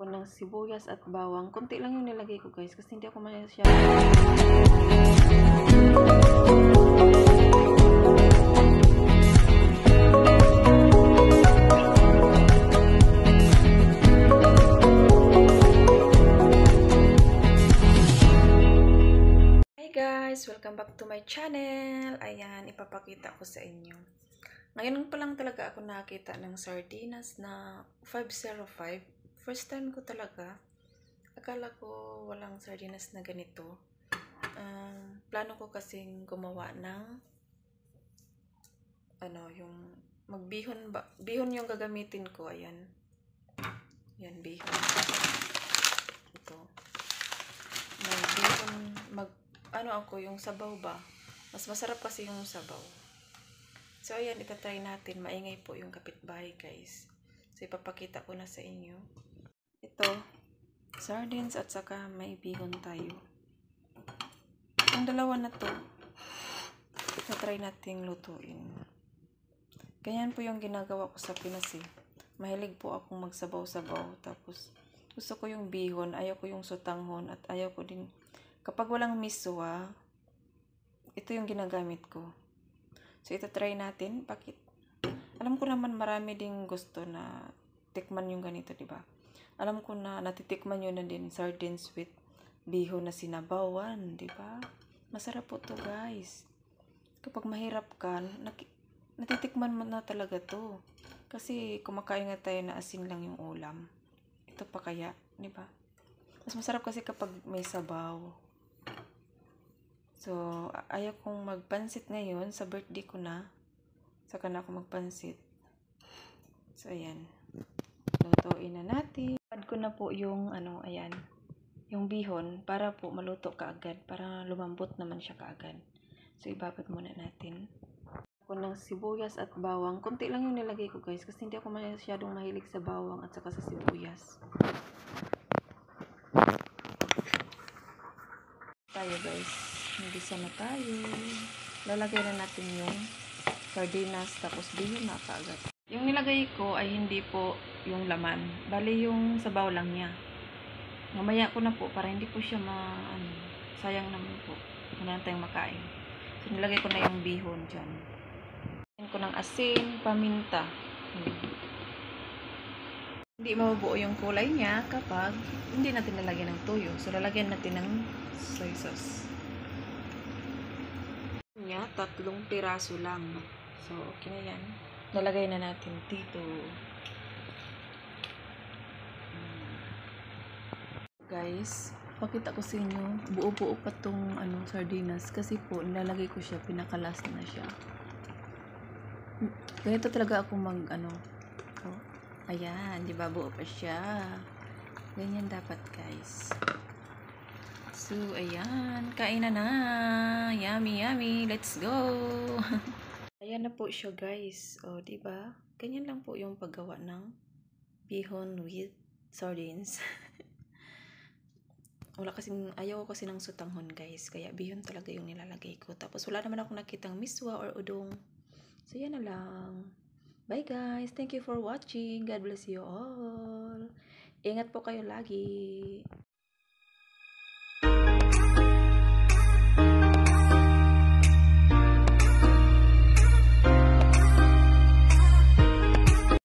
Ako ng sibuyas at bawang. Konti lang yung nilagay ko guys kasi hindi ako masyadong guys, welcome back to my channel. Ayan, ipapakita ko sa inyo. Ngayon pa lang talaga ako nakita ng sardinas na 505. First time ko talaga. Akala ko walang sardinas na ganito. Plano ko kasing gumawa ng yung magbihon ba? Bihon yung gagamitin ko. Ayan. Yan, bihon. Ito. Magbihon, ako, yung sabaw ba? Mas masarap kasi yung sabaw. So, ayan, itatry natin. Maingay po yung kapitbahay, guys. So, ipapakita ko na sa inyo. Ito, sardines at saka may bihon tayo. Yung dalawa na to, itatry natin lutuin. Ganyan po yung ginagawa ko sa Pinas eh. Mahilig po akong magsabaw-sabaw. Tapos, gusto ko yung bihon, ayaw ko yung sotanghon, at ayaw ko din, kapag walang miswa, ito yung ginagamit ko. So, ito try natin. Alam ko naman marami ding gusto na tikman yung ganito, diba? Alam ko na natitikman nyo na din sardines with bihon na sinabawan, diba? Masarap po to guys. Kapag mahirap ka, natitikman mo na talaga to. Kasi kumakain nga tayo na asin lang yung ulam. Ito pa kaya, diba? Mas masarap kasi kapag may sabaw. So, ayaw kong magpansit ngayon. Sa birthday ko na. Saka na ako magpansit. So, ayan. Lutuin na natin. Add ko na po yung, ayan. Yung bihon. Para po maluto kaagad. Para lumambot naman siya kaagad. So, ibabad muna natin. Ako ng sibuyas at bawang. Konti lang yung nilagay ko guys. Kasi hindi ako masyadong mahilig sa bawang at saka sa sibuyas. Tayo guys. Nagisa na tayo. Lalagay na natin yung sardinas tapos bihon na kaagad. Yung nilagay ko ay hindi po yung laman. Bali yung sabaw lang niya. Mamaya ko na po para hindi po siya sayang naman po. Wala na tayong makain. So nilagay ko na yung bihon dyan. Lagyan ko ng asin, paminta. Hindi mabubuo yung kulay niya kapag hindi natin nalagyan ng toyo. So lalagyan natin ng soy sauce. 3 piraso lang. So, okay na yan. Lalagay na natin dito. Guys, pakita ko sa inyo. Buo-buo pa tong sardinas. Kasi po, nilalagay ko siya. Pinakalas na siya. Ganito talaga ako Oh, ayan, di ba? Buo pa siya. Ganyan dapat, guys. So, ayan. Kain na. Yummy, yummy. Let's go. Ayan na po siya, guys. O, diba? Ganyan lang po yung paggawa ng bihon with sardines. Ayaw ko kasi ng sotanghon, guys. Kaya bihon talaga yung nilalagay ko. Tapos, wala naman ako nakitang miswa or udong. So, yan na lang. Bye, guys. Thank you for watching. God bless you all. Ingat po kayo lagi.